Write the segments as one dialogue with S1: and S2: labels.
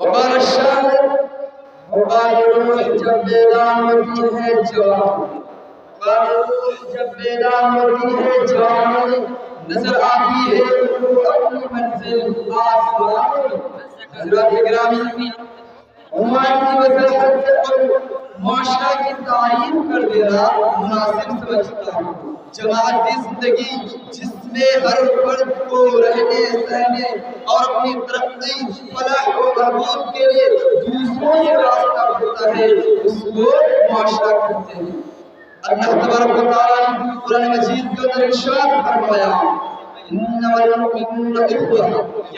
S1: وقال الشاعر وقال روح جب بیدار ہوتی ہے جوان، وقال روح جب بیدار ہوتی ہے جوان، نظر آتی ہے وہ اپنی منزل آسمان۔ حضرات گرامی، عمر کی وضاحت سے معاشرہ کی تعریف کر دینا مناسب سمجھتا ہوں۔ جماعتی زندگی جس میں ہر فرد کو رہنے سہنے اور اپنی ترقی فلاح و بہبود کے لیے دوسروں سے راستہ ہوتا ہے، اس کو معاشرہ کہتے ہیں۔ اللہ تبارک و تعالیٰ نے قرآن مجید کے اندر ارشاد فرمایا انما المؤمنون اخوہ،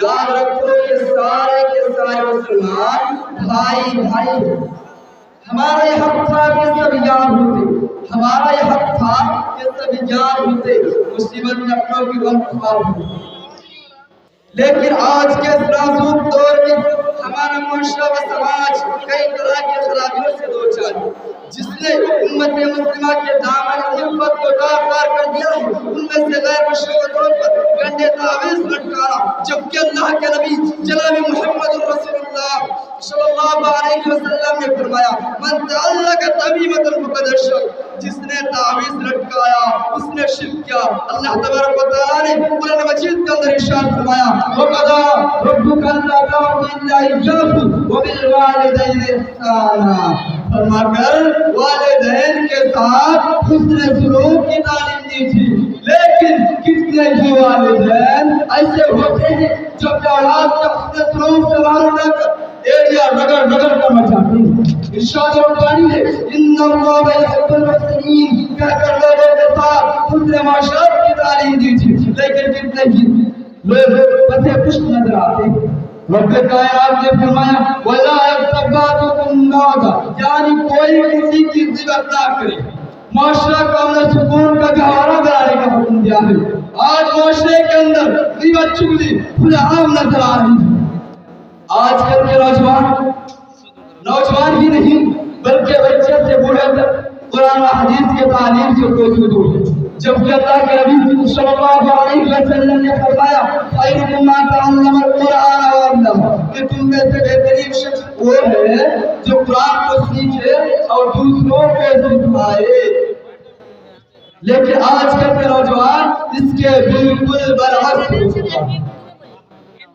S1: یاد رکھو کہ سارے کے سارے مسلمان بھائی بھائی ہیں۔ ہمارا یہ حق تھا کہ سب یاد ہوتے، ہمارا یہ حق تھا کہ سب یاد ہوتے، مصیبت میں اپنوں کی غم خوار ہوتے۔ لیکن آج کے اس نازک دور میں ہمارا معاشرہ و سماج کئی طرح کی خرابیوں سے دوچار ہے، جس نے امت مسلمہ کے دامن عفت کو داغ دار کر دیا ہے۔ ان میں سے غیر مشروع طور پر گنڈے تعویذ لٹکانا، جبکہ اللہ کے نبی جناب محمد رسول اللہ صلی اللہ علیہ وسلم نے فرمایا من تعلق تمیمۃ فقد اشرک، جس نے تعویذ لٹکایا اس نے شرک کیا۔ اللہ تبارک و تعالیٰ نے قرآن مجید کے اندر ارشاد فرمایا وَقَضَىٰ رَبُّكَ أَلَّا تَعْبُدُوا إِلَّا إِيَّاهُ وَبِالْوَالِدَيْنِ إِحْسَانًا، فرما کر والدین کے ساتھ حسن سلوک کی تعلیم دی تھی۔ لیکن کتنے ہی والدین ایسے ہوتے ہیں جو اولاد کا حسن سلوک سے معلوم نہ کر ایریا رگڑ رگڑ کر مچاتے ہیں۔ ارشاد ربانی ہے ان اللہ یحب المحسنین، کہہ کر لوگوں کے ساتھ حسن معاشرت کی تعلیم دی تھی، لیکن کتنے ہی لوگ پسے پشت نظر آتے ہیں۔ رب کائنات نے فرمایا وَلَا يَغْتَبْ بَعْضُكُمْ بَعْضًا، یعنی کوئی کسی کی غیبت نہ کرے۔ معاشرہ کو امن سکون کا گہوارہ بنانے کا حکم دیا ہے۔ آج معاشرے کے اندر غیبت چغلی کھلے عام نظر آ رہی ہے۔ آج کل کے نوجوان ہی نہیں بلکہ بچے سے بوڑھے تک قرآن و حدیث کے تعلیم سے کوئی دور ہے، جبکہ اللہ کے نبی صلی اللہ علیہ وسلم نے فرمایا خیرکم من تعلم القرآن وعلمہ، کہ تم میں سے بہترین شخص وہ ہے جو قرآن کو سیکھے اور دوسروں کو سکھائے۔ لیکن آج کل کے نوجوان اس کے بالکل برعکس ہو چکا ہے۔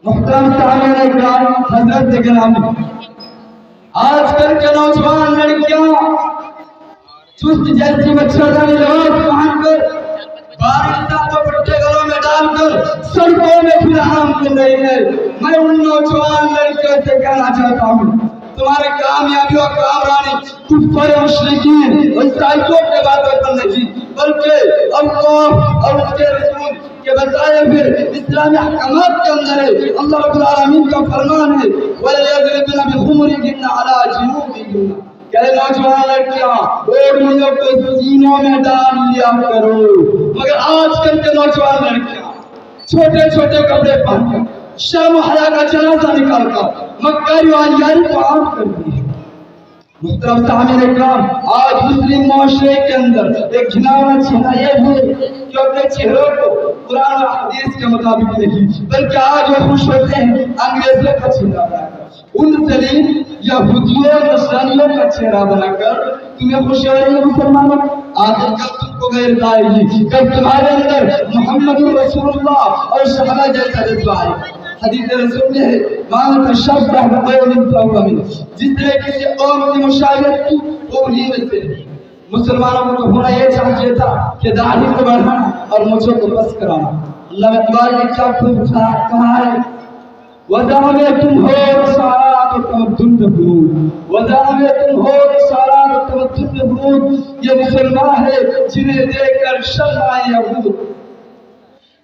S1: محترم سامعین اکرام، حضرت گرامی، آج کل کے نوجوان لڑکیاں چست جیسی مچھردانی لباس پہن کر باریکہ دوپٹے گلوں میں ڈال کر سڑکوں میں فراہم کر رہی ہے۔ میں ان نوجوان لڑکیوں سے کہنا چاہتا ہوں تمہاری کامیابی اور کامرانی کفر مشرکین اور عیسائیوں کے باتوں پر نہیں، بلکہ اللہ اور اس کے رسول کے بتائے ہوئے اسلامی احکامات کے اندر ہے۔ اللہ رب العالمین کا فرمان ہے وَلْيَضْرِبْنَ بِخُمُرِهِنَّ عَلَىٰ جُنُوبِهِنَّ، کہ نوجوان لڑکیاں اوڑھنیوں کو سینوں میں ڈال لیا کرو۔ مگر آج کل کے نوجوان لڑکیاں چھوٹے چھوٹے کپڑے پہن کر شرم و حیا کا جنازہ نکال کر مکاری و عیاری کو عام کر دی ہے۔ محترم سامعین اکرام، آج مسلم معاشرے کے اندر ایک گھناؤنا چہرہ یہ ہے کہ اپنے چہروں کو قرآن و حدیث کے مطابق نہیں بلکہ آج وہ خوش ہوتے ہیں انگریزوں کا چہرہ بنا کر، ان ذلیل یہودیوں نصرانیوں کا چہرہ بنا کر تمہیں خوشی ہو رہی ہے مسلمانوں؟ آخر کب تم کو غیرت آئے گی؟ کب تمہارے اندر محمد رسول اللہ اور صحابہ جیسا جذبہ آئے گا؟ حدیث رسول میں ہے مان تشبہ بقوم فهو منهم، جس نے کسی قوم کی مشابہت کی وہ انہی میں سے۔ مسلمانوں کو ہونا یہ چاہیے تھا کہ داڑھی کو بڑھانا اور مجھے کو بس کرانا۔ اللہ نے تبارک نے کیا کہا ہے وَذَهَبْتُمْ هُوَ رِسَالَاتُ التَّمَدُّنِ بِهُودٍ، وَذَهَبْتُمْ هُوَ رِسَالَاتُ التَّمَدُّنِ بِهُودٍ، یہ مسلمان ہے جنہیں دیکھ کر شرم آئے یہود،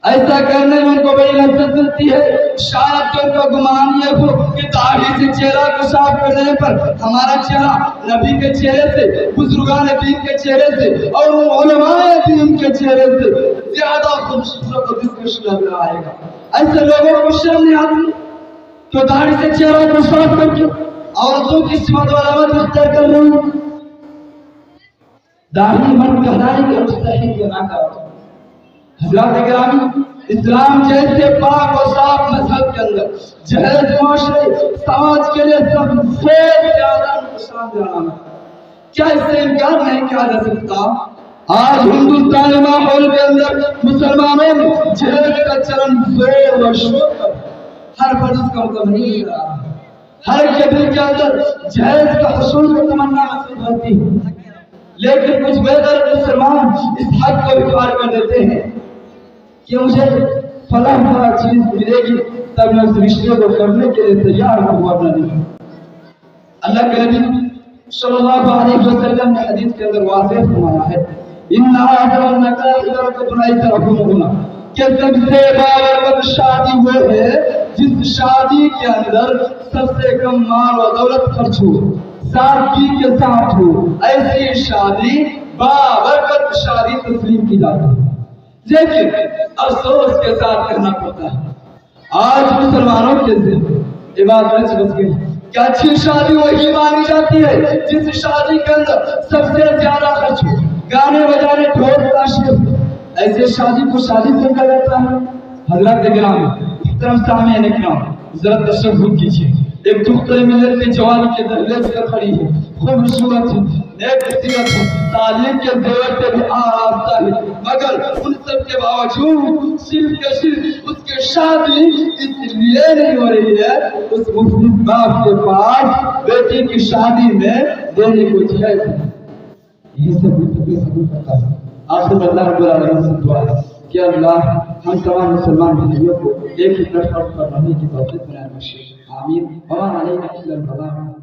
S1: ایسا کرنے میں ان کو بڑی لذت ملتی ہے۔ شاید کہ ان کا گمان یہ ہو کہ داڑھی سے چہرہ کو صاف کرنے پر ہمارا چہرہ نبی کے چہرے سے، بزرگان دین کے چہرے سے اور علماء دین کے چہرے سے زیادہ خوبصورت اور دلکش نظر آئے گا۔ ایسے لوگوں کو شرم نہیں آتی کہ داڑھی سے چہرہ کو صاف کر کے عورتوں کی صفت و علامت اختیار کر رہے ہیں۔ داڑھی من کہلانے کے مستحق یہ نہ کرو۔ حضرات گرامی، اسلام جیسے پاک اور صاف مذہب کے اندر جہیز معاشرے سماج کے لیے سب سے زیادہ نقصان دہ عمل ہے، کیا اس سے انکار نہیں کیا جا سکتا؟ آج ہندوستانی ماحول کے اندر مسلمانوں میں جہیز کا چلن زور و شور پر ہر فرد کا مطلب نہیں مل رہا، ہر کے دل کے اندر جہیز کا حصول کی تمنا حاصل ہوتی ہے، لیکن کچھ بہتر مسلمان اس حق کو اظہار کر دیتے ہیں کہ مجھے فلاں فلاں چیز ملے گی تب میں اس رشتے کو کرنے کے لیے تیار ہوں، ورنہ نہیں۔ اللہ کے نبی صلی اللہ علیہ وسلم نے حدیث کے اندر واضح فرمایا ہے ان هذا النكاح ركبنا يتركون کہ سب سے بابرکت شادی وہ ہے جس شادی کے اندر سب سے کم مال و دولت خرچ ہو، سادگی کے ساتھ ہو، ایسی شادی بابرکت شادی تسلیم کی جاتی ہے۔ لیکن افسوس کے ساتھ کہنا پڑتا ہے آج مسلمانوں کے ذہن عبادت بچ گئی کہ اچھی شادی وہی مانی جاتی ہے جس شادی کے اندر سب سے زیادہ خرچ ہو، گانے بجانے ڈھول تاشے، ایسے شادی کو شادی سے کہا جاتا ہے۔ حضرات کرام محترم سامعین کرام ذرا تصور کیجیے، ایک دختر ملت کے جوانی کے دہلیز پر کھڑی ہے، خوبصورت ہے، نیک سیرت ہے، تعلیم کے زیور پہ بھی آراستہ ہے، مگر ان سب کے باوجود صرف کے صرف اس کی شادی اس لیے نہیں ہو رہی ہے اس مفلس باپ کے پاس بیٹی کی شادی میں دینے کو جائز ہے۔ یہ سب کرتا ہے۔ آخر اللہ رب العالمین سے دعا ہے کہ اللہ ہم تمام مسلمان بھائیوں کو ایک ہی طرف پر رہنے کی توفیق بنائے بخشے، آمین۔ وما علینا الا البلاغ۔